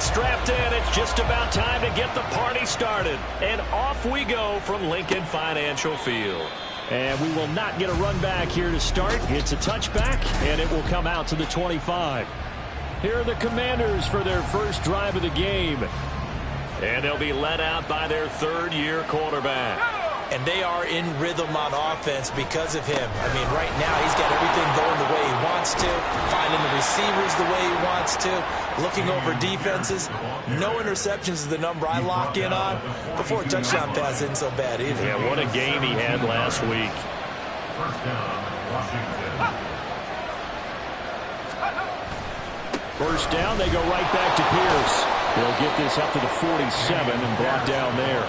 strapped in. It's just about time to get the party started. And off we go from Lincoln Financial Field. And we will not get a run back here to start. It's a touchback, and it will come out to the 25. Here are the Commanders for their first drive of the game. And they'll be led out by their third-year quarterback. And they are in rhythm on offense because of him. I mean, right now he's got everything going the way he wants to, finding the receivers the way he wants to, looking over defenses. No interceptions is the number I lock in on. Before a touchdown pass isn't so bad either. Yeah, what a game he had last week. First down, they go right back to Pierce. They'll get this up to the 47 and brought down there.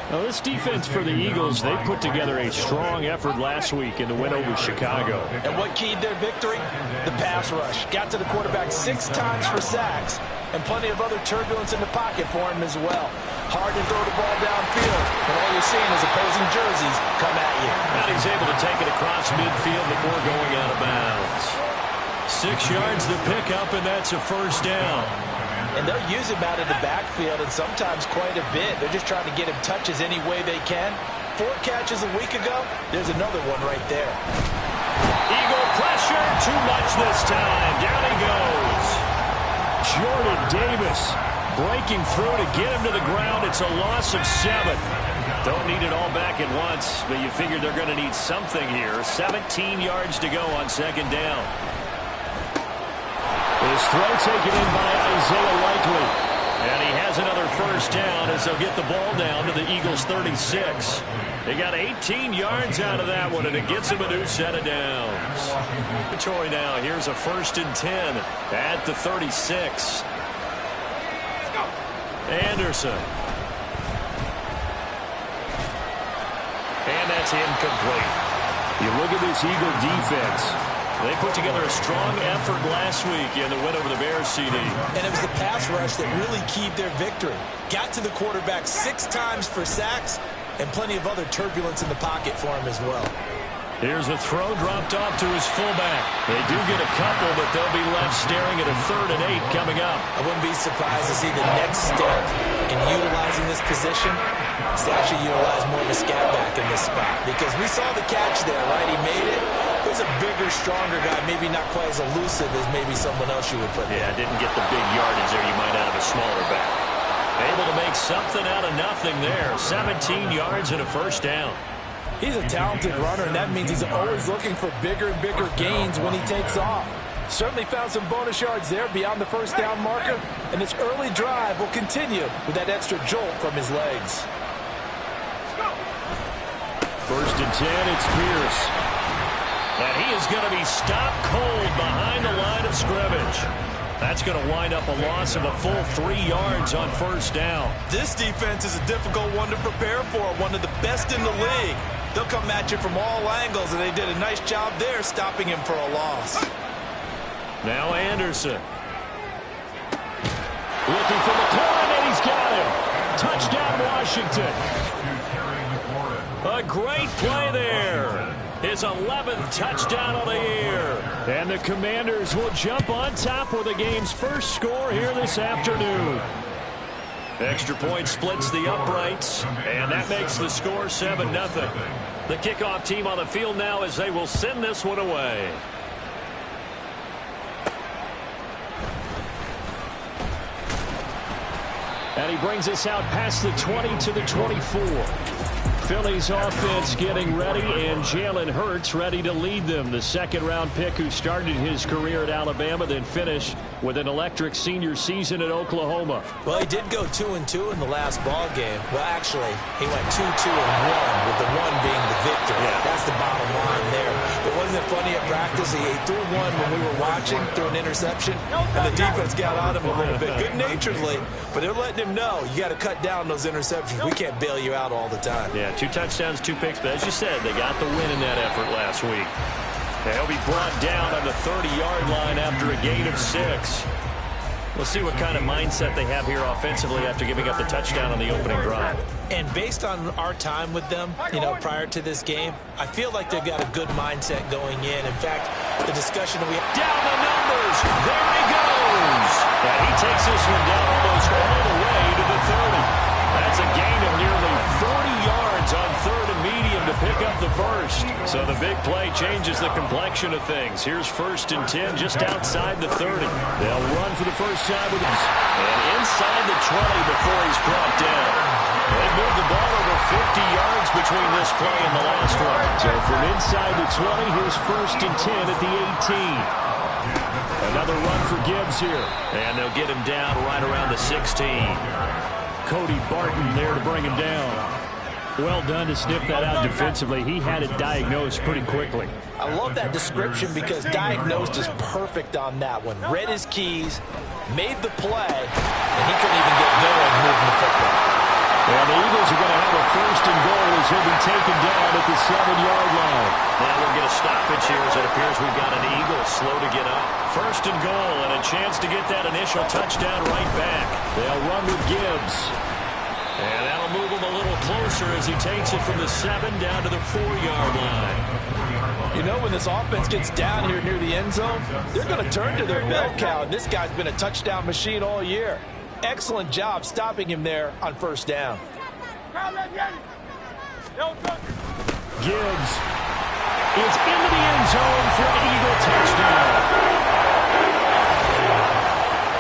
Now, this defense for the Eagles, they put together a strong effort last week in the win over Chicago. And what keyed their victory? The pass rush. Got to the quarterback 6 times for sacks, and plenty of other turbulence in the pocket for him as well. Hard to throw the ball downfield, and all you're seeing is opposing jerseys come at you. And he's able to take it across midfield before going out of bounds. 6 yards to pick up, and that's a first down. And they'll use him out of the backfield, and sometimes quite a bit. They're just trying to get him touches any way they can. 4 catches a week ago. There's another one right there. Eagle pressure, too much this time. Down he goes. Jordan Davis breaking through to get him to the ground. It's a loss of 7. Don't need it all back at once, but you figure they're going to need something here. 17 yards to go on second down. His throw taken in by Isaiah Likely. And he has another first down as they'll get the ball down to the Eagles' 36. They got 18 yards out of that one, and it gets him a new set of downs. Troy now, here's a 1st and 10 at the 36. Anderson. And that's incomplete. You look at this Eagle defense. They put together a strong effort last week in the win over the Bears, CD. And it was the pass rush that really keyed their victory. Got to the quarterback 6 times for sacks, and plenty of other turbulence in the pocket for him as well. Here's a throw dropped off to his fullback. They do get a couple, but they'll be left staring at a 3rd and 8 coming up. I wouldn't be surprised to see the next step in utilizing this position. It's to actually utilize more of a scat back in this spot, because we saw the catch there, right? He made it. He's a bigger, stronger guy, maybe not quite as elusive as maybe someone else you would put there. Yeah, didn't get the big yardage there you might out of a smaller back. Able to make something out of nothing there. 17 yards and a first down. He's a talented runner, and that means he's always looking for bigger and bigger gains when he takes off. Certainly found some bonus yards there beyond the first down marker, and this early drive will continue with that extra jolt from his legs. 1st and 10, it's Pierce. And he is going to be stopped cold behind the line of scrimmage. That's going to wind up a loss of a full 3 yards on first down. This defense is a difficult one to prepare for, one of the best in the league. They'll come at you from all angles, and they did a nice job there stopping him for a loss. Now Anderson. Looking for McLaurin, and he's got him. Touchdown, Washington. A great play there. His 11th touchdown of the year. And the Commanders will jump on top with the game's first score here this afternoon. Extra point splits the uprights, and that makes the score 7-0. The kickoff team on the field now as they will send this one away. And he brings us out past the 20 to the 24. Philly's offense getting ready, and Jalen Hurts ready to lead them. The 2nd-round pick who started his career at Alabama, then finished with an electric senior season at Oklahoma. Well, he did go 2-2 in the last ball game. Well, actually, he went 2-2-1, with the 1 being the victory. Yeah. That's the bottom line there. But wasn't it funny at practice? He threw one when we were watching, threw an interception, and the defense got on him a little bit, good-naturedly. But they're letting him know, you got to cut down those interceptions. We can't bail you out all the time. Yeah, 2 touchdowns, 2 picks, but as you said, they got the win in that effort last week. And he'll be brought down on the 30-yard line after a gain of 6. We'll see what kind of mindset they have here offensively after giving up the touchdown on the opening drive. And based on our time with them, prior to this game, I feel like they've got a good mindset going in. In fact, the discussion that we have... Down the numbers! There he goes! And he takes this one down almost all the way to the 30. That's a gain of nearly 40 yards on 3rd and medium to pick up the first. So the big play changes the complexion of things. Here's 1st and 10 just outside the 30. They'll run for the first time with him. And inside the 20 before he's brought down. They moved the ball over 50 yards between this play and the last one. So from inside the 20, here's 1st and 10 at the 18. Another run for Gibbs here. And they'll get him down right around the 16. Cody Barton there to bring him down. Well done to sniff that out defensively. He had it diagnosed pretty quickly. I love that description because diagnosed is perfect on that one. Read his keys, made the play, and he couldn't even get going moving the football. And the Eagles are going to have a 1st and goal as he'll be taken down at the 7-yard line. Now we'll get a stoppage here as it appears we've got an Eagle slow to get up. 1st and goal and a chance to get that initial touchdown right back. They'll run with Gibbs. And that'll move him a little closer as he takes it from the 7 down to the 4-yard line. You know, when this offense gets down here near the end zone, they're going to turn to their bell cow. And this guy's been a touchdown machine all year. Excellent job stopping him there on 1st down. Gibbs is into the end zone for an Eagle touchdown.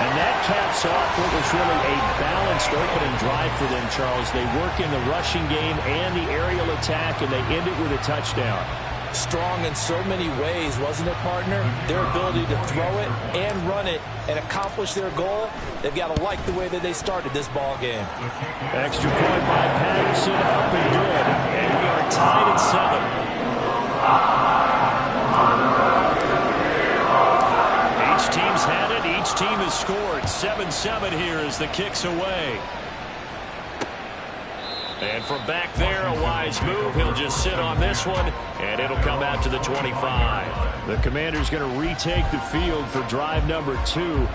And that caps off what was really a balanced opening drive for them, Charles. They work in the rushing game and the aerial attack, and they end it with a touchdown. Strong in so many ways, wasn't it, partner? Their ability to throw it and run it and accomplish their goal, they've got to like the way that they started this ball game. Extra point by Patterson, up and good. And we are tied at 7. Each team's had it. Each team has scored. 7-7 here as the kick's away. And from back there, a wise move. He'll just sit on this one, and it'll come out to the 25. The Commanders going to retake the field for drive number 2.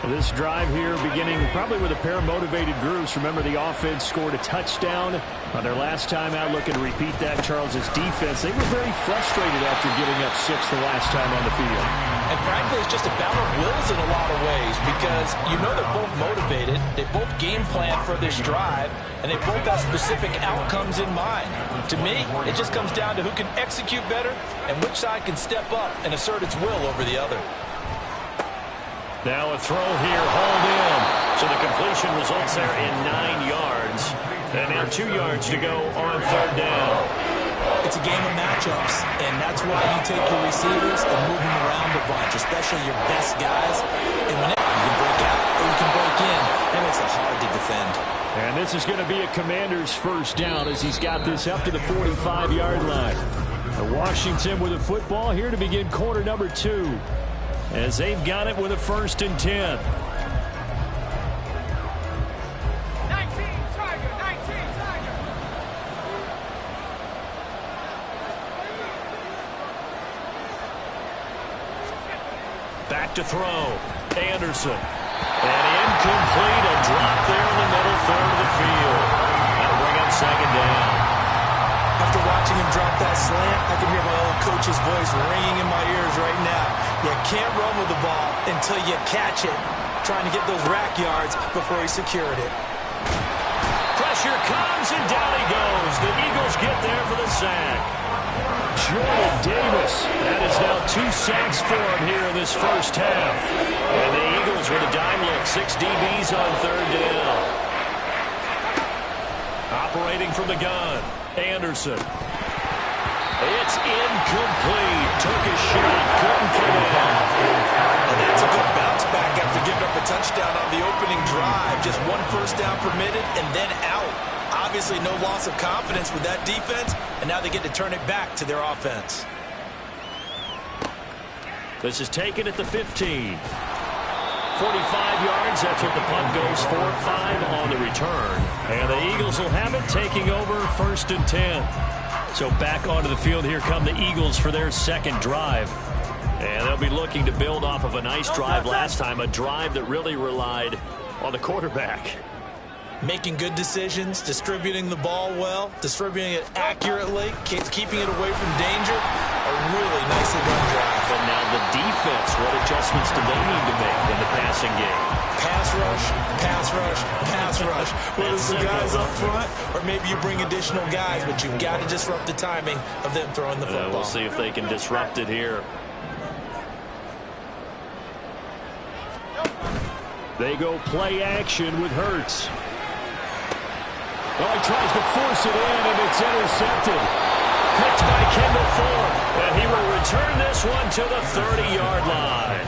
This drive here beginning probably with a pair of motivated groups. Remember, the offense scored a touchdown on their last time out. Looking to repeat that. Charles's defense, they were very frustrated after giving up 6 the last time on the field. And frankly, it's just a battle of wills in a lot of ways because you know they're both motivated. They both game plan for this drive, and they both have specific outcomes in mind. To me, it just comes down to who can execute better and which side can step up and assert its will over the other. Now a throw here, hauled in. So the completion results there in 9 yards. And now 2 yards to go on 3rd down. It's a game of matchups, and that's why you take your receivers and move them around a bunch, especially your best guys. And when you can break out or you can break in, that makes it hard to defend. And this is going to be a Commander's 1st down as he's got this up to the 45-yard line. Washington with a football here to begin quarter number 2. As they've got it with a 1st and 10. Back to throw. Anderson. And incomplete. A drop there in the middle 3rd of the field. That'll bring up 2nd down. After watching him drop that slant, I can hear my old coach's voice ringing in my ears right now. You can't run with the ball until you catch it. Trying to get those rack yards before he secured it. Pressure comes, and down he goes. The Eagles get there for the sack. Jordan Davis. That is now 2 sacks for him here in this 1st half. And the Eagles with a dime look. 6 DBs on 3rd down. Operating from the gun. Anderson. It's incomplete. Took a shot. Couldn't connect. And that's a good bounce back after giving up a touchdown on the opening drive. Just 1 first down permitted and then out. Obviously no loss of confidence with that defense, and now they get to turn it back to their offense. This is taken at the 15. 45 yards. That's what the punt goes for. 5 on the return. And the Eagles will have it, taking over 1st and 10. So back onto the field, here come the Eagles for their 2nd drive. And they'll be looking to build off of a nice drive last time, a drive that really relied on the quarterback. Making good decisions, distributing the ball well, distributing it accurately, keeping it away from danger. A really nicely run drive. And now the defense, what adjustments do they need to make in the passing game? Pass rush, pass rush, pass rush. Whether it's the guys up front or maybe you bring additional guys, but you've got to disrupt the timing of them throwing the football. We'll see if they can disrupt it here. They go play action with Hurts. Oh, he tries to force it in, and it's intercepted. Picked by Kendall Fuller. And he will return this one to the 30-yard line.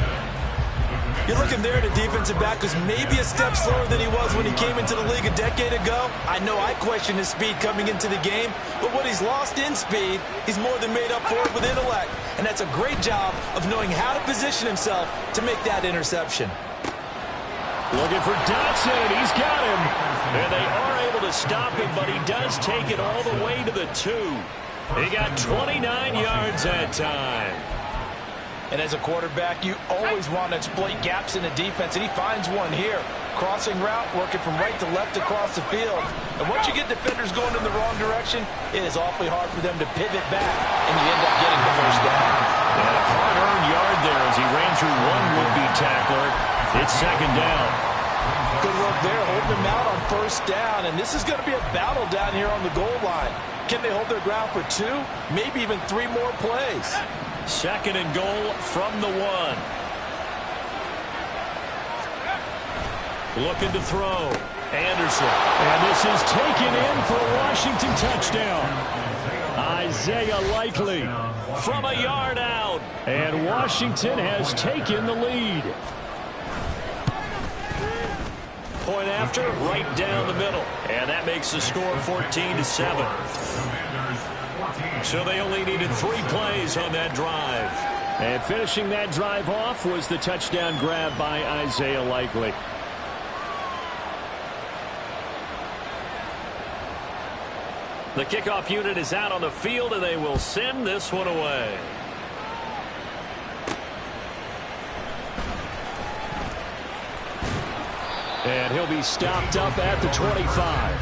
You're looking there at a defensive back who's maybe a step slower than he was when he came into the league a decade ago. I know I questioned his speed coming into the game, but what he's lost in speed, he's more than made up for it with intellect. And that's a great job of knowing how to position himself to make that interception. Looking for Dotson, and he's got him. And they are able to stop him, but he does take it all the way to the 2. He got 29 yards that time. And as a quarterback, you always want to exploit gaps in the defense, and he finds one here. Crossing route, working from right to left across the field. And once you get defenders going in the wrong direction, it is awfully hard for them to pivot back, and you end up getting the first down. And a hard-earned yard there as he ran through one would-be tackler. It's second down. Good work there, holding them out on first down, and this is going to be a battle down here on the goal line. Can they hold their ground for 2, maybe even 3 more plays? Second and goal from the 1. Looking to throw. Anderson. And this is taken in for a Washington touchdown. Isaiah Likely from a yard out. And Washington has taken the lead. Point after, right down the middle. And that makes the score 14-7. So they only needed 3 plays on that drive. And finishing that drive off was the touchdown grab by Isaiah Likely. The kickoff unit is out on the field, and they will send this one away. And he'll be stopped up at the 25.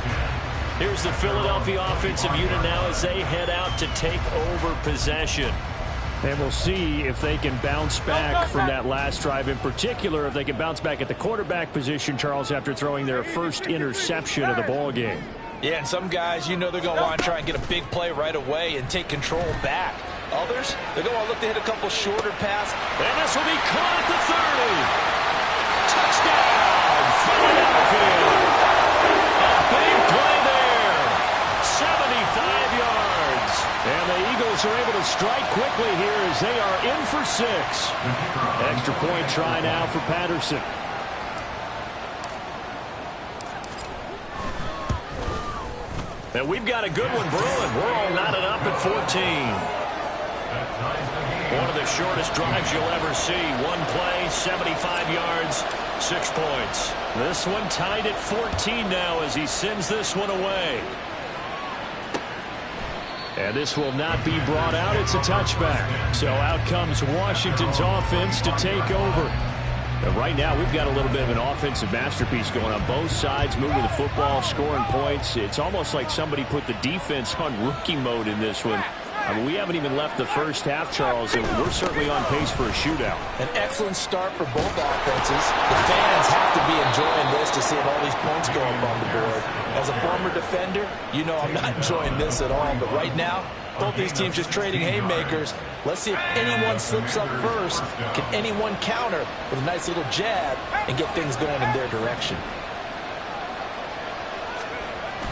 Here's the Philadelphia offensive unit now as they head out to take over possession. And we'll see if they can bounce back from that last drive. In particular, if they can bounce back at the quarterback position, Charles, after throwing their first interception of the ball game. Yeah, and some guys, you know they're going to want to try and get a big play right away and take control back. Others, they're going to look to hit a couple shorter passes. And this will be caught at the 30. Touchdown, Philadelphia. A big play there. 75 yards. And the Eagles are able to strike quickly here as they are in for 6. Extra point try now for Patterson. And we've got a good one brewing. We're all knotted up at 14. One of the shortest drives you'll ever see. One play, 75 yards, 6 points. This one tied at 14 now as he sends this one away. And this will not be brought out. It's a touchback. So out comes Washington's offense to take over. And right now, we've got a little bit of an offensive masterpiece going on both sides, moving the football, scoring points. It's almost like somebody put the defense on rookie mode in this one. I mean, we haven't even left the first half, Charles, and we're certainly on pace for a shootout. An excellent start for both offenses. The fans have to be enjoying this to see all these points go up on the board. As a former defender, you know I'm not enjoying this at all. But right now, both these teams just trading haymakers. Let's see if anyone slips up first. Can anyone counter with a nice little jab and get things going in their direction?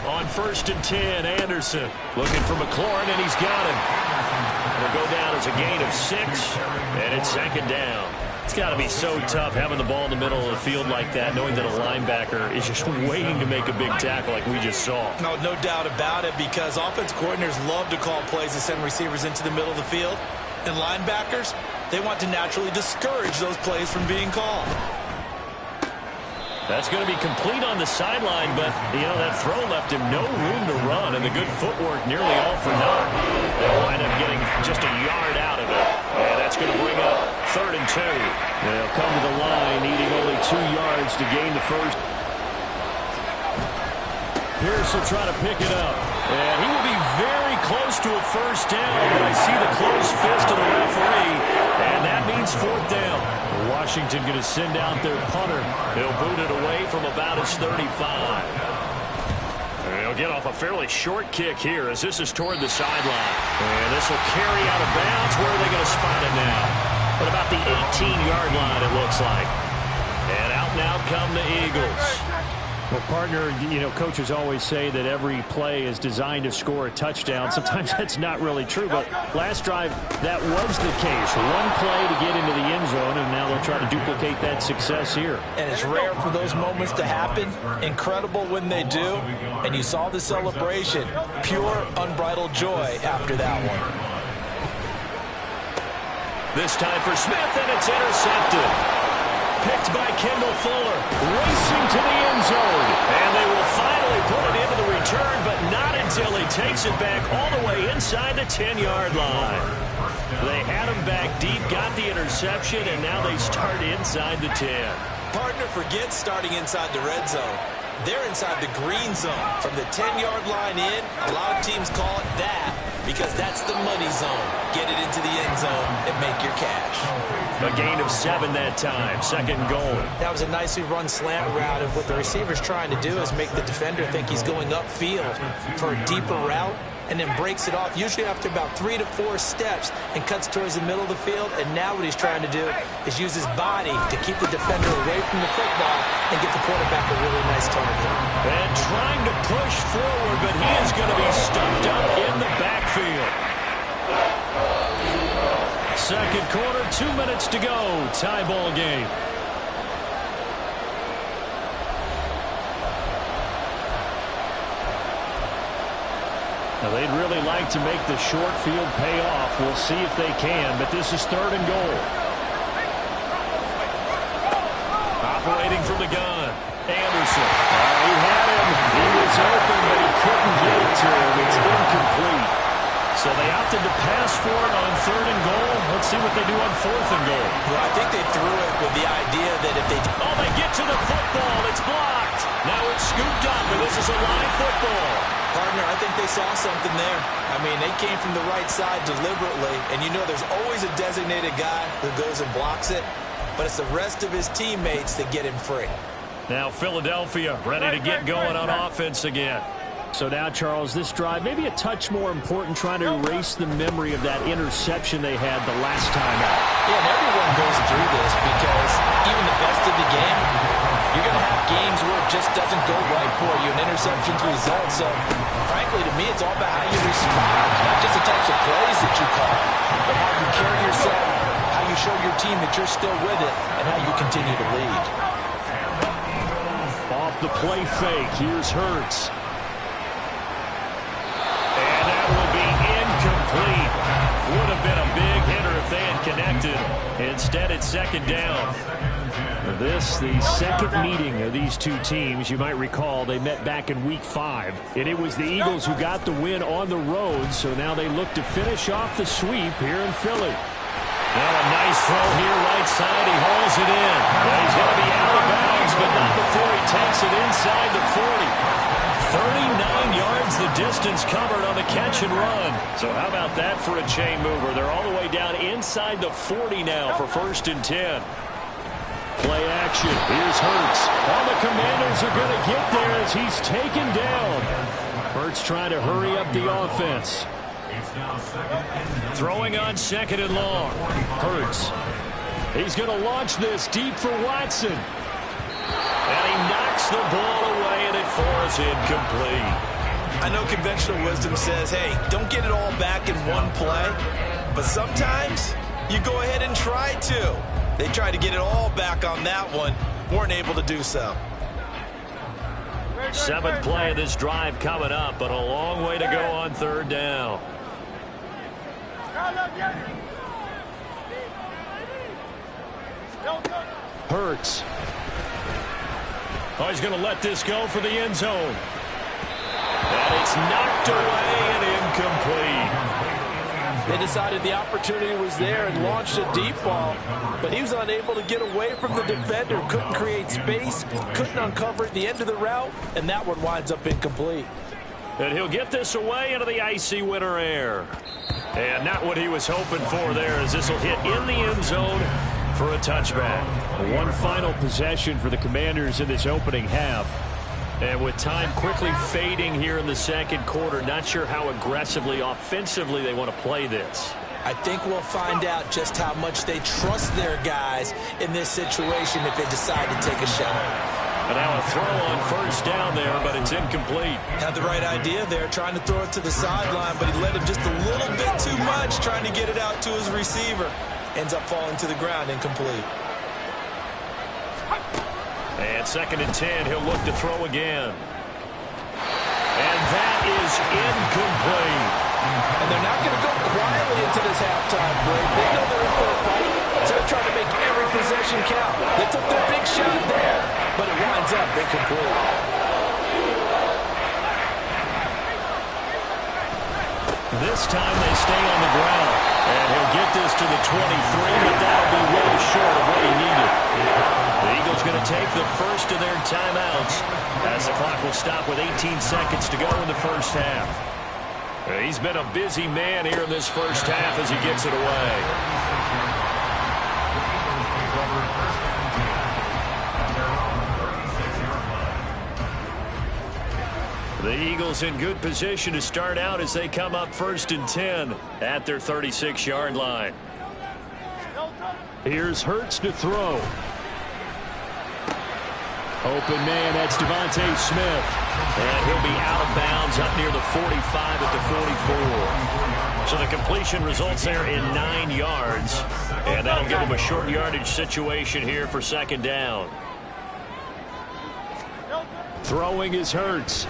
On 1st and 10, Anderson looking for McLaurin, and he's got him. It'll go down as a gain of 6, and it's second down. It's got to be so tough having the ball in the middle of the field like that, knowing that a linebacker is just waiting to make a big tackle like we just saw. No doubt about it, because offense coordinators love to call plays and send receivers into the middle of the field. And linebackers, they want to naturally discourage those plays from being called. That's going to be complete on the sideline, but, you know, that throw left him no room to run, and the good footwork nearly all for naught. They'll wind up getting just a yard out of it, and that's going to bring up 3rd and 2. They'll come to the line, needing only 2 yards to gain the first. Pierce will try to pick it up. And he will be very close to a first down, but I see the closed fist of the referee, and that means fourth down. Washington going to send out their punter. He'll boot it away from about his 35. He'll get off a fairly short kick here as this is toward the sideline. And this will carry out of bounds. Where are they going to spot it now? At about the 18-yard line, it looks like. And out now come the Eagles. Well, partner, you know, coaches always say that every play is designed to score a touchdown. Sometimes that's not really true, but last drive, that was the case. One play to get into the end zone, and now they'll try to duplicate that success here. And it's rare for those moments to happen. Incredible when they do. And you saw the celebration. Pure, unbridled joy after that one. This time for Smith, and it's intercepted. Picked by Kendall Fuller, racing to the end zone. And they will finally put it into the return, but not until he takes it back all the way inside the 10-yard line. They had him back deep, got the interception, and now they start inside the 10. Partner, forget starting inside the red zone. They're inside the green zone. From the 10-yard line in, a lot of teams call it that because that's the money zone. Get it into the end zone and make your cash. A gain of 7 that time. Second goal. That was a nicely run slant route, and what the receiver's trying to do is make the defender think he's going upfield for a deeper route, and then breaks it off, usually after about 3 to 4 steps, and cuts towards the middle of the field. And now what he's trying to do is use his body to keep the defender away from the football and get the quarterback a really nice target. And trying to push forward, but he is going to be stuffed up in the backfield. Second quarter, 2 minutes to go. Tie ball game. Now, they'd really like to make the short field pay off. We'll see if they can, but this is third and goal. Operating from the gun, Anderson. He had him. He was open, but he couldn't get it to him. It's incomplete. So they opted to pass for it on third and goal. Let's see what they do on fourth and goal. Well, I think they threw it with the idea that if they... Oh, they get to the football. It's blocked. Now it's scooped up, and this is a live football. Partner, I think they saw something there. I mean, they came from the right side deliberately, and you know there's always a designated guy who goes and blocks it, but it's the rest of his teammates that get him free. Now Philadelphia ready to get going on offense again. So now, Charles, this drive maybe a touch more important, trying to erase the memory of that interception they had the last time out. Yeah, and everyone goes through this because even the best of the game, you're going to have games where it just doesn't go right for you, and interceptions result. So, frankly, to me, it's all about how you respond, not just the types of plays that you call, but how you carry yourself, how you show your team that you're still with it, and how you continue to lead. Off the play fake, here's Hurts. And that will be incomplete. Would have been a big hitter if they had connected. Instead, it's second down. This, the second meeting of these two teams. You might recall they met back in Week 5, and it was the Eagles who got the win on the road, so now they look to finish off the sweep here in Philly. Now a nice throw here right side. He hauls it in. Well, he's going to be out of bounds, but not before he takes it inside the 40. 39 yards the distance covered on the catch and run. So how about that for a chain mover? They're all the way down inside the 40 now for first and 10. Play action. Here's Hurts. All the Commanders are going to get there as he's taken down. Hurts trying to hurry up the offense. Throwing on second and long. Hurts. He's going to launch this deep for Watson. And he knocks the ball away, and it falls incomplete. I know conventional wisdom says, hey, don't get it all back in one play. But sometimes you go ahead and try to. They tried to get it all back on that one. Weren't able to do so. Seventh play of this drive coming up, but a long way to go on third down. Hurts. Oh, he's going to let this go for the end zone. And it's knocked away and incomplete. They decided the opportunity was there and launched a deep ball, but he was unable to get away from the defender, couldn't create space, couldn't uncover the end of the route, and that one winds up incomplete. And he'll get this away into the icy winter air. And not what he was hoping for there, as this will hit in the end zone for a touchback. One final possession for the Commanders in this opening half. And with time quickly fading here in the second quarter, not sure how aggressively, offensively they want to play this. I think we'll find out just how much they trust their guys in this situation if they decide to take a shot. And now a throw on first down there, but it's incomplete. Had the right idea there, trying to throw it to the sideline, but he led him just a little bit too much, trying to get it out to his receiver. Ends up falling to the ground, incomplete. And 2nd and 10, he'll look to throw again. And that is incomplete. And they're not going to go quietly into this halftime break. They know they're in for a fight, so they're trying to make every possession count. They took their big shot there, but it winds up incomplete. This time they stay on the ground. And he'll get this to the 23, but that'll be well short of what he needed. The Eagles going to take the first of their timeouts as the clock will stop with 18 seconds to go in the first half. He's been a busy man here in this first half as he gets it away. The Eagles in good position to start out as they come up 1st and 10 at their 36-yard line. Here's Hurts to throw. Open man, that's Devontae Smith. And he'll be out of bounds up near the 45 at the 44. So the completion results there in 9 yards. And that'll give him a short yardage situation here for 2nd down. Throwing is Hurts.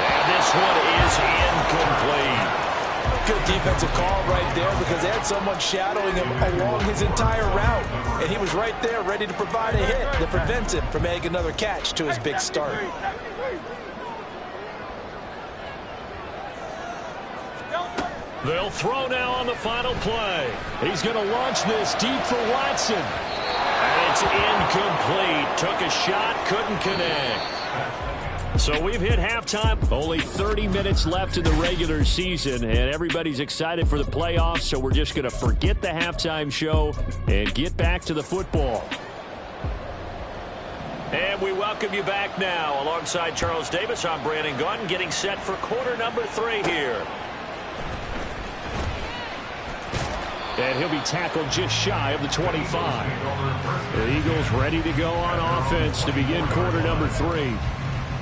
And this one is incomplete. Good defensive call right there because they had someone shadowing him along his entire route. And he was right there ready to provide a hit that prevents him from making another catch to his big start. They'll throw now on the final play. He's going to launch this deep for Watson. And it's incomplete. Took a shot, couldn't connect. So we've hit halftime. Only 30 minutes left in the regular season, and everybody's excited for the playoffs, so we're just going to forget the halftime show and get back to the football. And we welcome you back now. Alongside Charles Davis, I'm Brandon Gaudin, getting set for quarter number 3 here. And he'll be tackled just shy of the 25. The Eagles ready to go on offense to begin quarter number 3.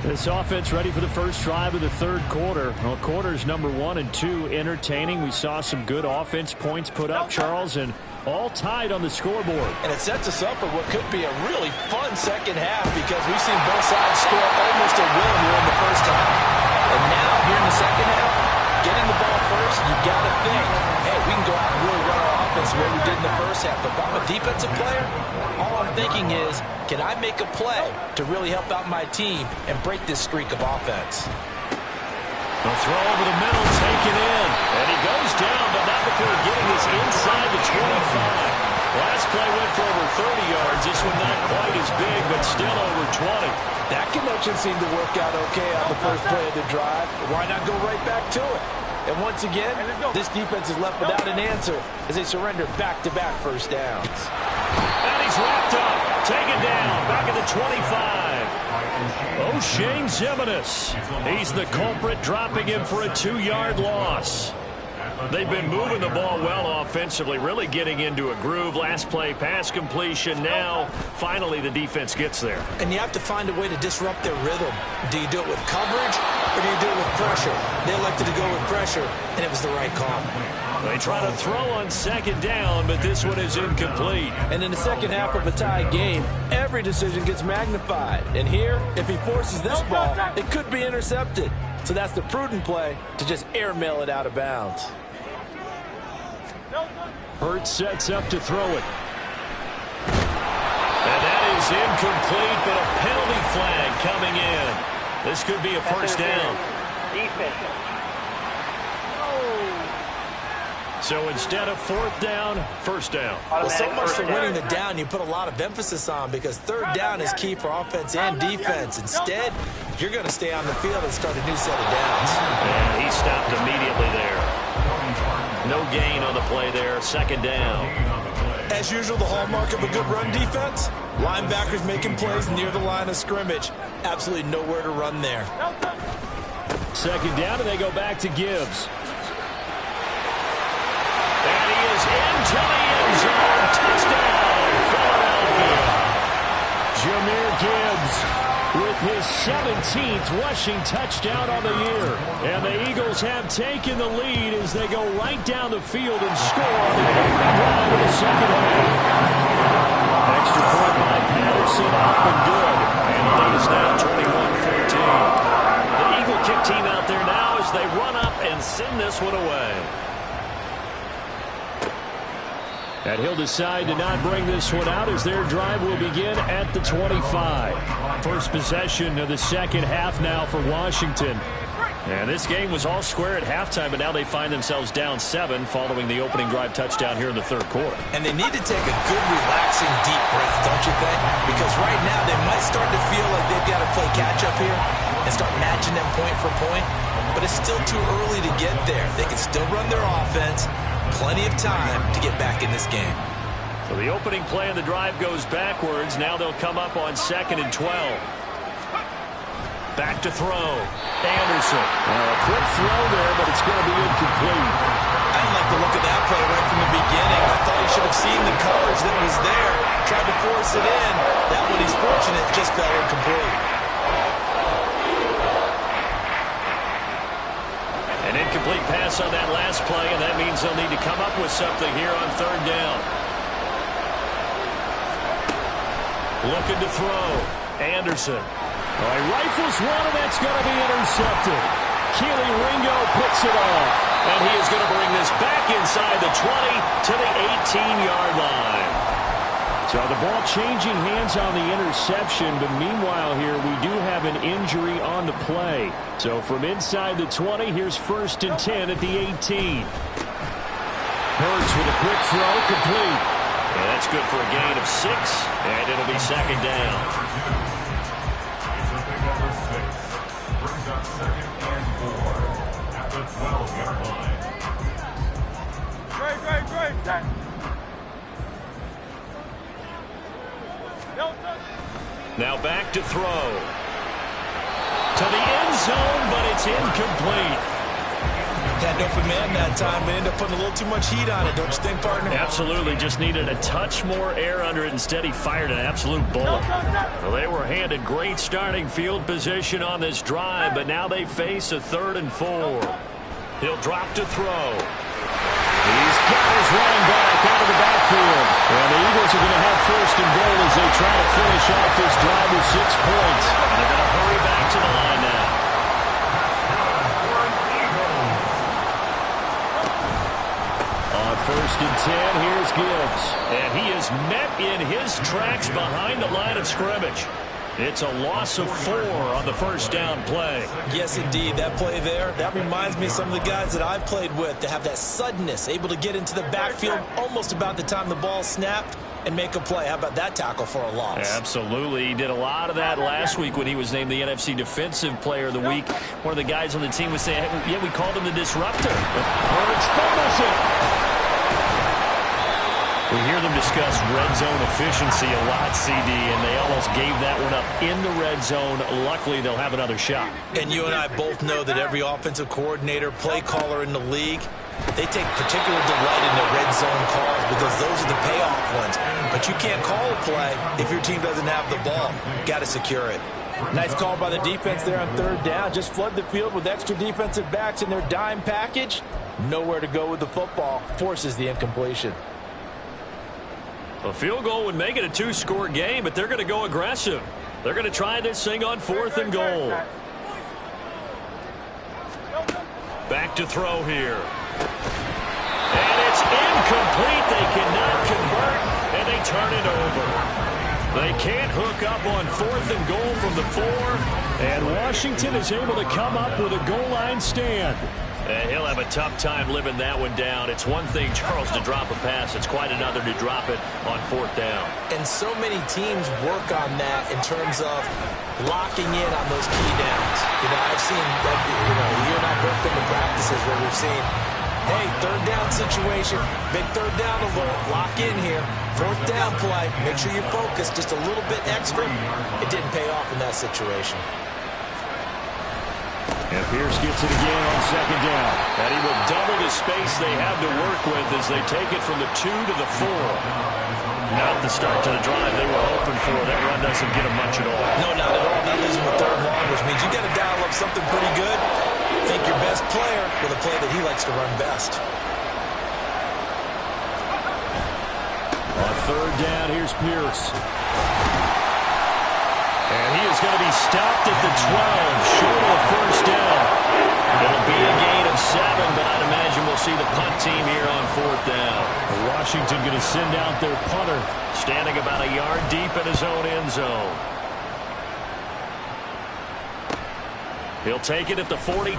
This offense ready for the first drive of the third quarter. Well, quarters number 1 and 2 entertaining. We saw some good offense points put up, Charles, and all tied on the scoreboard. And it sets us up for what could be a really fun second half because we've seen both sides score almost at will here in the first half. And now, here in the second half, getting the ball first, you got to think, hey, we can go out and really run our offense the way we did in the first half. But if I'm a defensive player, all I'm thinking is, can I make a play to really help out my team and break this streak of offense? A throw over the middle, taken in. And he goes down, but not before getting this inside the 25. Last play went for over 30 yards. This one not quite as big, but still over 20. That connection seemed to work out okay on the first play of the drive. Why not go right back to it? And once again, this defense is left without an answer as they surrender back-to-back first downs. And he's wrapped up, taken down, back at the 25. O'Shane Ximines. He's the culprit, dropping him for a 2-yard loss. They've been moving the ball well offensively, really getting into a groove. Last play, pass completion. Now, finally, the defense gets there. And you have to find a way to disrupt their rhythm. Do you do it with coverage or do you do it with pressure? They elected to go with pressure, and it was the right call. They try to throw on second down, but this one is incomplete. And in the second half of a tied game, every decision gets magnified. And here, if he forces this ball, it could be intercepted. So that's the prudent play to just airmail it out of bounds. Hurts sets up to throw it. And that is incomplete, but a penalty flag coming in. This could be a first down. So instead of fourth down, first down. Well, so much for winning the down, you put a lot of emphasis on because third down is key for offense and defense. Instead, you're going to stay on the field and start a new set of downs. And he stopped immediately there. No gain on the play there, second down. As usual, the hallmark of a good run defense, linebackers making plays near the line of scrimmage. Absolutely nowhere to run there. Second down, and they go back to Gibbs. And he is into the end zone. Touchdown, Philadelphia. Jahmyr Gibbs with his 17th rushing touchdown on the year. And the Eagles have taken the lead as they go right down the field and score on the opening drive of the second half. Extra point by Patterson, up and good. And the lead is now 21-14. The Eagle kick team out there now as they run up and send this one away. And he'll decide to not bring this one out as their drive will begin at the 25. First possession of the second half now for Washington. And this game was all square at halftime, but now they find themselves down 7 following the opening drive touchdown here in the third quarter. And they need to take a good, relaxing, deep breath, don't you think? Because right now they might start to feel like they've got to play catch-up here and start matching them point for point. But it's still too early to get there. They can still run their offense. Plenty of time to get back in this game. So the opening play of the drive goes backwards. Now they'll come up on 2nd and 12. Back to throw. Anderson. A quick throw there, but it's going to be incomplete. I didn't like the look of that play right from the beginning. I thought he should have seen the coverage that was there. Tried to force it in. That one, he's fortunate, just fell incomplete. An incomplete pass on that last play, and that means they'll need to come up with something here on third down. Looking to throw. Anderson. He rifles one, and that's going to be intercepted. Keely Ringo picks it off. And he is going to bring this back inside the 20 to the 18-yard line. So the ball changing hands on the interception, but meanwhile here we do have an injury on the play. So from inside the 20, here's 1st and 10 at the 18. Hurts with a quick throw, complete. And that's good for a gain of 6, and it'll be second down. Now back to throw. To the end zone, but it's incomplete. Had an open man that time, but ended up putting a little too much heat on it, don't you think, partner? Absolutely. Just needed a touch more air under it. Instead, he fired an absolute bullet. Well, they were handed great starting field position on this drive, but now they face a 3rd and 4. He'll drop to throw. He's got his running back out of the backfield. And the Eagles are going to have 1st and goal as they try to finish off this drive with 6 points. And they're going to hurry back to the line now. On 1st and 10, here's Gibbs. And he is met in his tracks behind the line of scrimmage. It's a loss of 4 on the first down play. Yes, indeed. That play there, that reminds me of some of the guys that I've played with to have that suddenness, able to get into the backfield almost about the time the ball snapped and make a play. How about that tackle for a loss? Absolutely. He did a lot of that last week when he was named the NFC Defensive Player of the Week. One of the guys on the team was saying, hey, yeah, we called him the disruptor. Hurts fumbles it. We hear them discuss red zone efficiency a lot, CD, and they almost gave that one up in the red zone. Luckily, they'll have another shot. And you and I both know that every offensive coordinator, play caller in the league, they take particular delight in the red zone calls because those are the payoff ones. But you can't call a play if your team doesn't have the ball. Got to secure it. Nice call by the defense there on third down. Just flood the field with extra defensive backs in their dime package. Nowhere to go with the football. Forces the incompletion. A field goal would make it a 2-score game, but they're going to go aggressive. They're going to try this thing on 4th and goal. Back to throw here. And it's incomplete. They cannot convert, and they turn it over. They can't hook up on 4th and goal from the 4. And Washington is able to come up with a goal line stand. And he'll have a tough time living that one down. It's one thing, Charles, to drop a pass. It's quite another to drop it on 4th down. And so many teams work on that in terms of locking in on those key downs. I've seen, you and I both been to practices where we've seen, hey, 3rd down situation, big 3rd down alert, lock in here. 4th down play, make sure you focus just a little bit extra. It didn't pay off in that situation. And Pierce gets it again on 2nd down. And he will double the space they have to work with as they take it from the 2 to the 4. Not the start to the drive they were hoping for. That run doesn't get them much at all. No, not at all. That leaves them with 3rd and long, which means you got to dial up something pretty good. Think your best player with a play that he likes to run best. On 3rd down, here's Pierce. And he is going to be stopped at the 12, short of 1st down. It'll be a gain of 7, but I'd imagine we'll see the punt team here on 4th down. Washington going to send out their punter, standing about a yard deep in his own end zone. He'll take it at the 42.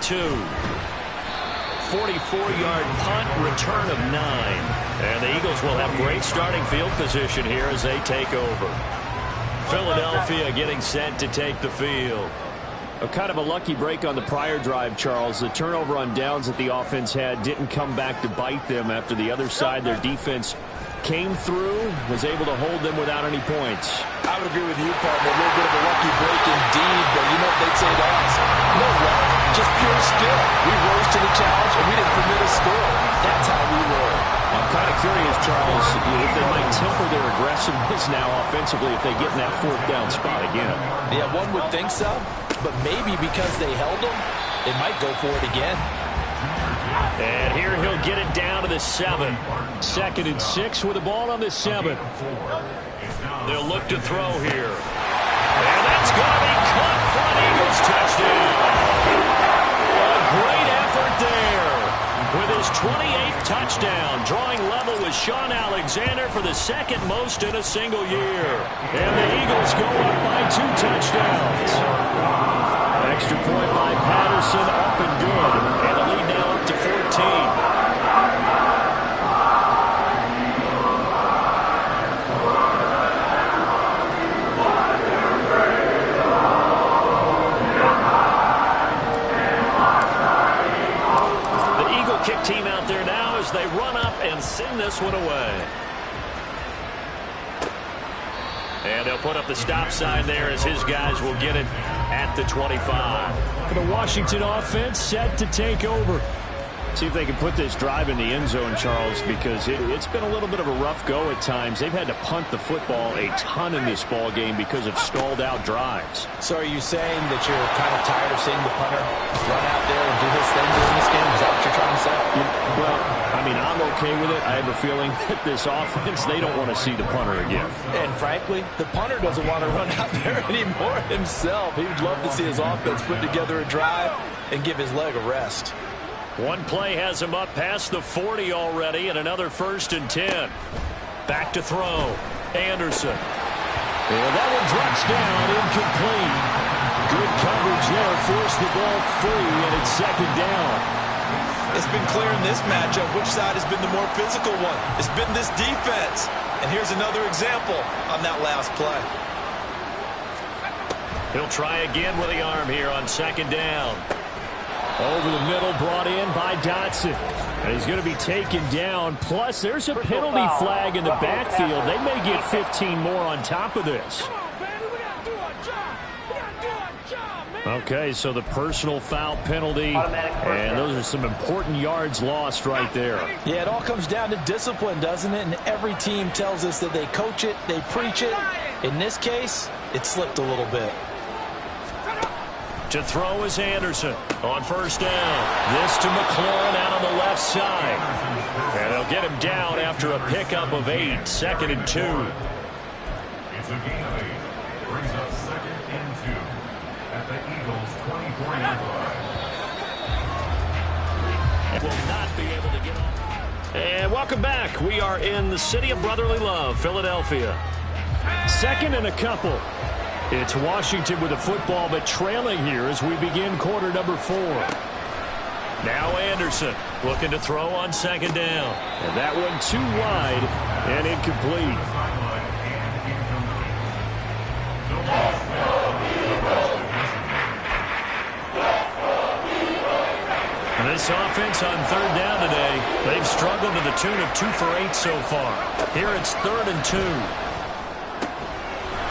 44-yard punt, return of 9. And the Eagles will have great starting field position here as they take over. Philadelphia getting set to take the field. Kind of a lucky break on the prior drive, Charles. The turnover on downs that the offense had didn't come back to bite them after the other side. Their defense came through, was able to hold them without any points. I would agree with you, partner. A little bit of a lucky break indeed, but you know what they'd say to us? No luck, just pure skill. We rose to the challenge, and we didn't permit a score. That's how we roll. I'm kind of curious, Charles, if they might temper their aggressiveness now offensively if they get in that 4th down spot again. Yeah, one would think so, but maybe because they held them, they might go for it again. And here he'll get it down to the 7. 2nd and 6 with the ball on the 7. They'll look to throw here. And that's going to be caught for an Eagles touchdown. A great effort there. With his 28th touchdown, drawing level with Sean Alexander for the 2nd most in a single year. And the Eagles go up by 2 touchdowns. Extra point by Patterson, up and good. And the lead now up to 14. Kick team out there now as they run up and send this one away. And they'll put up the stop sign there as his guys will get it at the 25. The Washington offense set to take over. See if they can put this drive in the end zone, Charles, because it's been a little bit of a rough go at times. They've had to punt the football a ton in this ball game because of stalled-out drives. So are you saying that you're kind of tired of seeing the punter run out there and do his thing during this game? Is that what you're trying to say? Well, I mean, I'm okay with it. I have a feeling that this offense, they don't want to see the punter again. And frankly, the punter doesn't want to run out there anymore himself. He would love to see his offense put together a drive and give his leg a rest. One play has him up past the 40 already, and another 1st and 10. Back to throw. Anderson. And that one drops down, incomplete. Good coverage there, forced the ball free, and it's 2nd down. It's been clear in this matchup which side has been the more physical one. It's been this defense. And here's another example on that last play. He'll try again with the arm here on 2nd down. Over the middle, brought in by Dotson. And he's going to be taken down. Plus, there's a penalty flag in the backfield. They may get 15 more on top of this. Okay, so the personal foul penalty, and those are some important yards lost right there. Yeah, it all comes down to discipline, doesn't it? And every team tells us that they coach it, they preach it. In this case, it slipped a little bit. To throw is Anderson on 1st down. This to McLaurin out on the left side. And they'll get him down after a pickup of 8. 2nd and 2. It's a gain of 8. Brings up 2nd and 2 at the Eagles' 24-yard line. Will not be able to get off. And welcome back. We are in the city of brotherly love, Philadelphia. 2nd and a couple. It's Washington with the football, but trailing here as we begin quarter number 4. Now Anderson looking to throw on second down. And that one too wide and incomplete. This offense on third down today, they've struggled to the tune of 2 for 8 so far. Here it's 3rd and 2.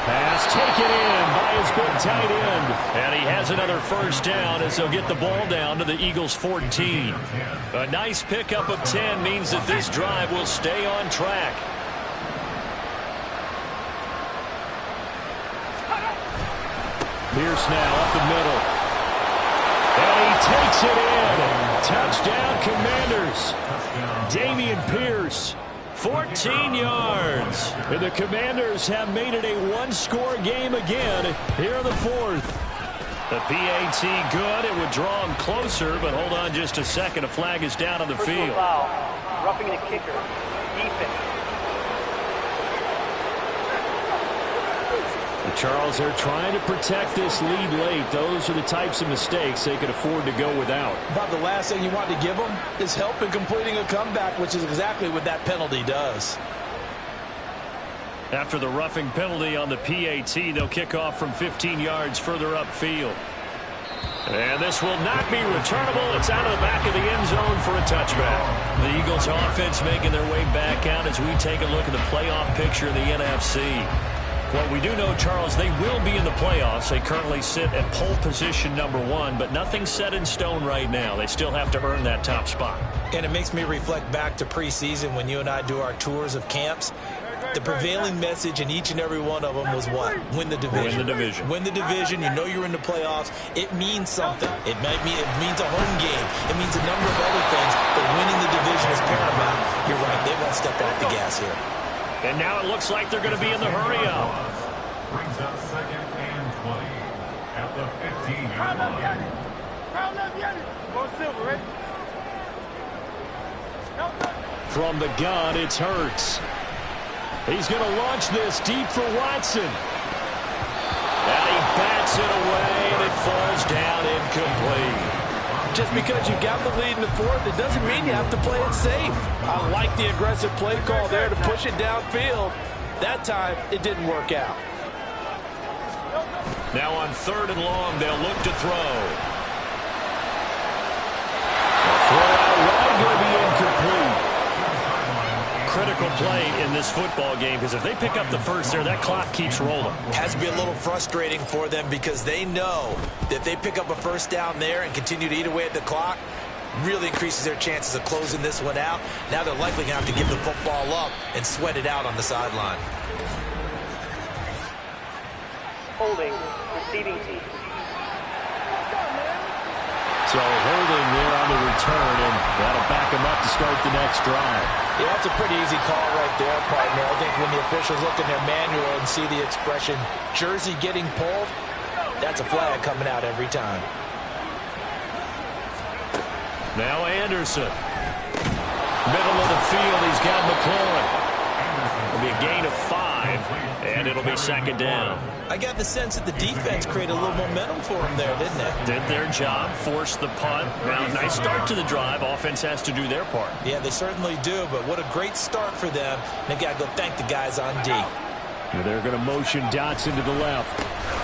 Pass taken in by his big tight end. And he has another first down as they'll get the ball down to the Eagles' 14. A nice pickup of 10 means that this drive will stay on track. Pierce now up the middle. And he takes it in. Touchdown, Commanders. Dameon Pierce. 14 yards. And the Commanders have made it a one-score game again here in the 4th. The PAT good. It would draw him closer, but hold on just a second. A flag is down on the field. Foul. Roughing the kicker. Defense. Charles, they're trying to protect this lead late. Those are the types of mistakes they could afford to go without. About the last thing you want to give them is help in completing a comeback, which is exactly what that penalty does. After the roughing penalty on the PAT, they'll kick off from 15 yards further upfield. And this will not be returnable. It's out of the back of the end zone for a touchback. The Eagles offense making their way back out as we take a look at the playoff picture in the NFC. Well, we do know, Charles, they will be in the playoffs. They currently sit at pole position #1, but nothing's set in stone right now. They still have to earn that top spot. And it makes me reflect back to preseason when you and I do our tours of camps. The prevailing message in each and every one of them was what? Win the division. Win the division. Win the division. You know you're in the playoffs. It means something. It means a home game. It means a number of other things, but winning the division is paramount. You're right. They won't step off the gas here. And now it looks like they're going to be in the hurry-up. Brings up 2nd and 20 at the 15-yard line. From the gun, it's Hurts. He's going to launch this deep for Watson. And he bats it away, and it falls down incomplete. Just because you got the lead in the 4th, it doesn't mean you have to play it safe. I like the aggressive play call there to push it downfield. That time, it didn't work out. Now on 3rd and long, they'll look to throw. Throw out wide, going to be incomplete. Critical play in this football game, because if they pick up the first there, that clock keeps rolling. Has to be a little frustrating for them because they know that if they pick up a first down there and continue to eat away at the clock, really increases their chances of closing this one out. Now they're likely going to have to give the football up and sweat it out on the sideline. Holding. Receiving team. So holding there on the return, and that'll back him up to start the next drive. Yeah, that's a pretty easy call right there, partner. I think when the officials look in their manual and see the expression jersey getting pulled, that's a flag coming out every time. Now Anderson. Middle of the field, he's got McLaurin. It'll be a gain of 5, and it'll be 2nd down. I got the sense that the defense created a little momentum for them there, didn't it? Did their job, forced the punt. Now, nice start to the drive. Offense has to do their part. Yeah, they certainly do, but what a great start for them. They got to go thank the guys on D. They're going to motion Dotson to the left.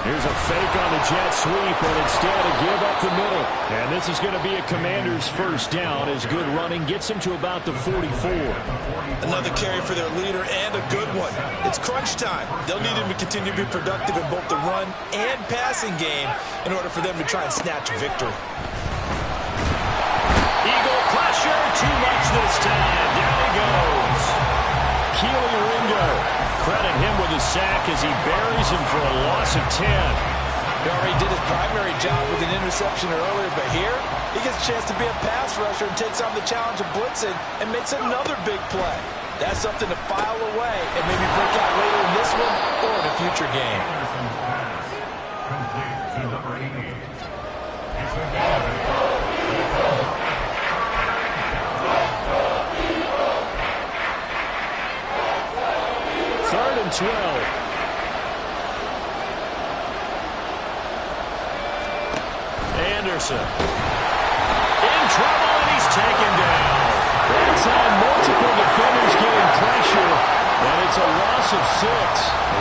Here's a fake on the jet sweep, and instead a give up the middle. And this is going to be a Commander's first down as good running gets him to about the 44. Another carry for their leader and a good one. It's crunch time. They'll need him to continue to be productive in both the run and passing game in order for them to try and snatch a victory. Eagle pressure, too much this time. Down he goes. Keely Ringo. Credit him with a sack as he buries him for a loss of 10. He already did his primary job with an interception earlier, but here he gets a chance to be a pass rusher and takes on the challenge of blitzing and makes another big play. That's something to file away and maybe break out later in this one or in a future game. Complete to number 80. It's a Third and 12. Anderson. In trouble. taken down. That time, multiple defenders getting pressure, and it's a loss of 6.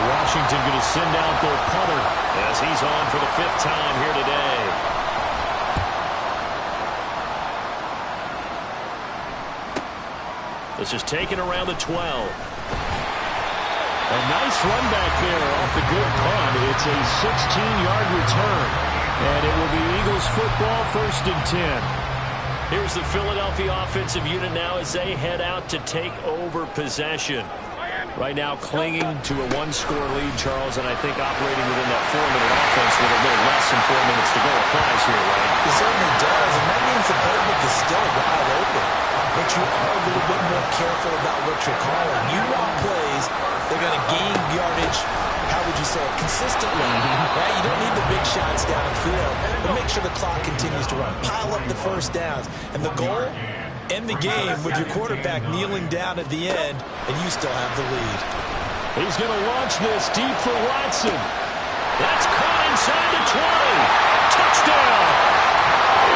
Washington going to send out their punter as he's on for the 5th time here today. This is taken around the 12. A nice run back there off the good punt. It's a 16-yard return, and it will be Eagles football, 1st and 10. Here's the Philadelphia offensive unit now as they head out to take over possession. Right now clinging to a 1-score lead, Charles, and I think operating within that 4-minute offense with a little less than 4 minutes to go applies here, right? It certainly does, and that means the playbook is still wide open. But you are a little bit more careful about what you're calling. You want plays, they're going to gain yardage, how would you say it, consistently, right? You don't need the big shots downfield, but make sure the clock continues to run. Pile up the first downs. And the goal, end the game with your quarterback kneeling down at the end, and you still have the lead. He's going to launch this deep for Watson. That's caught inside the 20. Touchdown!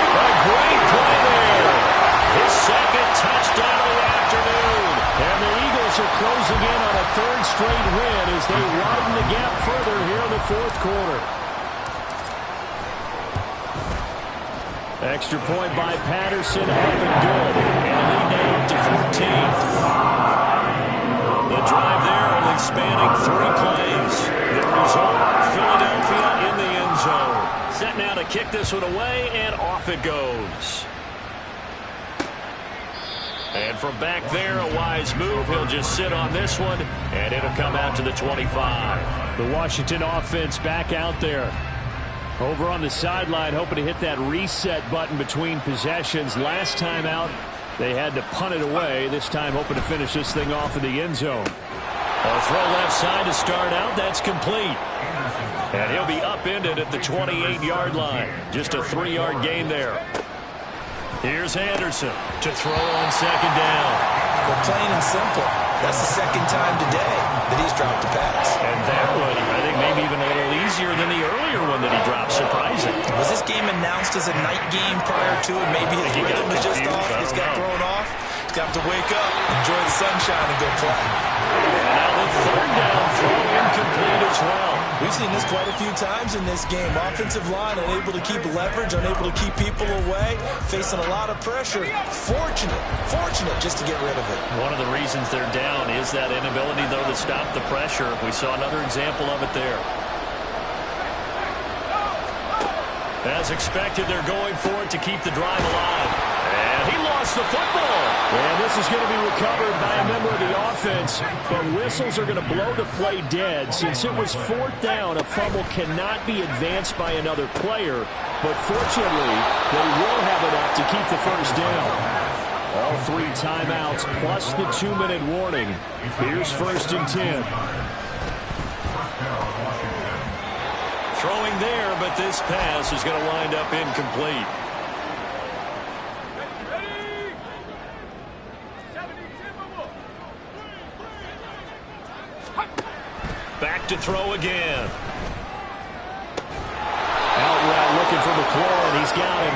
A great play there. His 2nd touchdown of the afternoon. And the Eagles are closing in on a 3rd straight win as they widen the gap further here in the 4th quarter. Extra point by Patterson, up and good. And lead now up to 14. The drive there only spanning 3 plays. The result, Philadelphia in the end zone. Set now to kick this one away, and off it goes. And from back there, a wise move. He'll just sit on this one, and it'll come out to the 25. The Washington offense back out there. Over on the sideline, hoping to hit that reset button between possessions. Last time out, they had to punt it away. This time, hoping to finish this thing off in the end zone. A throw left side to start out. That's complete. And he'll be upended at the 28-yard line. Just a 3-yard gain there. Here's Anderson to throw on 2nd down. Well, plain and simple, that's the 2nd time today that he's dropped a pass. And that one, I think, maybe even a little easier than the earlier one that he dropped. Surprising. Was this game announced as a night game prior to it? Maybe his rhythm was just off. He's got thrown off. He's got to wake up, enjoy the sunshine, and go play. And now the 3rd down throw incomplete as well. We've seen this quite a few times in this game. Offensive line unable to keep leverage, unable to keep people away, facing a lot of pressure. Fortunate just to get rid of it. One of the reasons they're down is that inability, though, to stop the pressure. We saw another example of it there. As expected, they're going for it to keep the drive alive. And he lost the football. And this is going to be recovered by a member of the offense. But whistles are going to blow the play dead. Since it was 4th down, a fumble cannot be advanced by another player. But fortunately, they will have enough to keep the 1st down. All 3 timeouts plus the 2-minute warning. Here's 1st and 10. Throwing there, but this pass is going to wind up incomplete. Back to throw again. Out route looking for McLaurin. He's got him.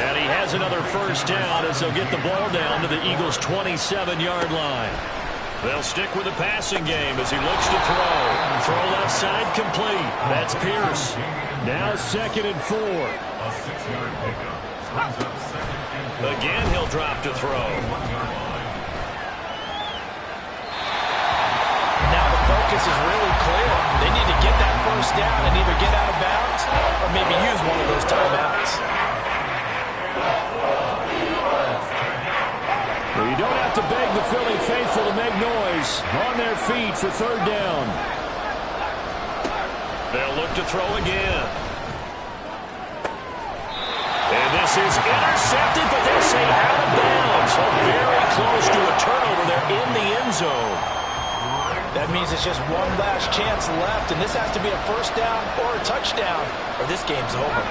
And he has another 1st down as they'll get the ball down to the Eagles' 27-yard line. They'll stick with the passing game as he looks to throw. Throw left side complete. That's Pierce. Now 2nd and 4. Again, he'll drop to throw. Now the focus is really clear. They need to get that 1st down and either get out of bounds or maybe use one of those timeouts. Well, you don't have to beg the Philly faithful to make noise. On their feet for 3rd down. They'll look to throw again. And this is intercepted, but they say out of bounds. So very close to a turnover there in the end zone. That means it's just one last chance left, and this has to be a 1st down or a touchdown, or this game's over.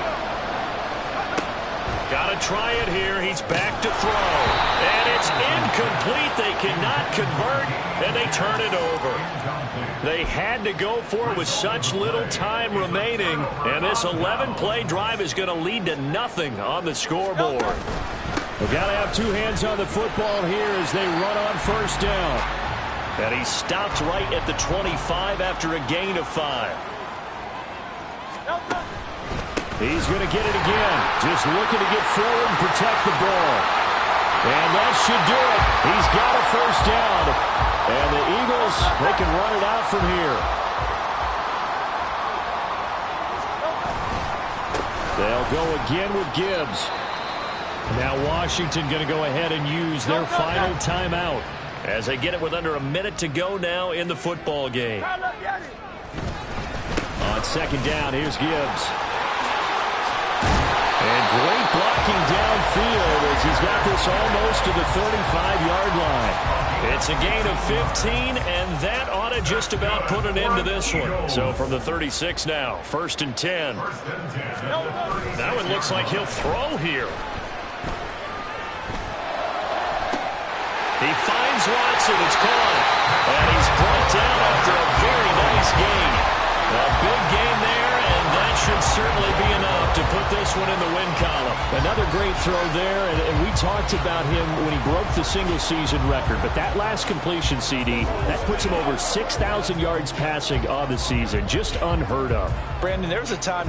Got to try it here. He's back to throw. And it's incomplete. They cannot convert, and they turn it over. They had to go for it with such little time remaining, and this 11-play drive is going to lead to nothing on the scoreboard. We've got to have two hands on the football here as they run on first down. And he stopped right at the 25 after a gain of 5. He's going to get it again. Just looking to get forward and protect the ball. And that should do it. He's got a first down. And the Eagles, they can run it out from here. They'll go again with Gibbs. Now Washington going to go ahead and use their final timeout as they get it with under a minute to go now in the football game. On second down, here's Gibbs. And great blocking downfield as he's got this almost to the 35-yard line. It's a gain of 15, and that ought to just about put an end to this one. So from the 36 now, 1st and 10. Now it looks like he'll throw here. He finds Watson. It's caught. And he's brought down after a very nice gain. A big gain there, and that should certainly be enough to put this one in the win column. Another great throw there, and we talked about him when he broke the single-season record. But that last completion, CD, that puts him over 6,000 yards passing on the season. Just unheard of. Brandon, there was a time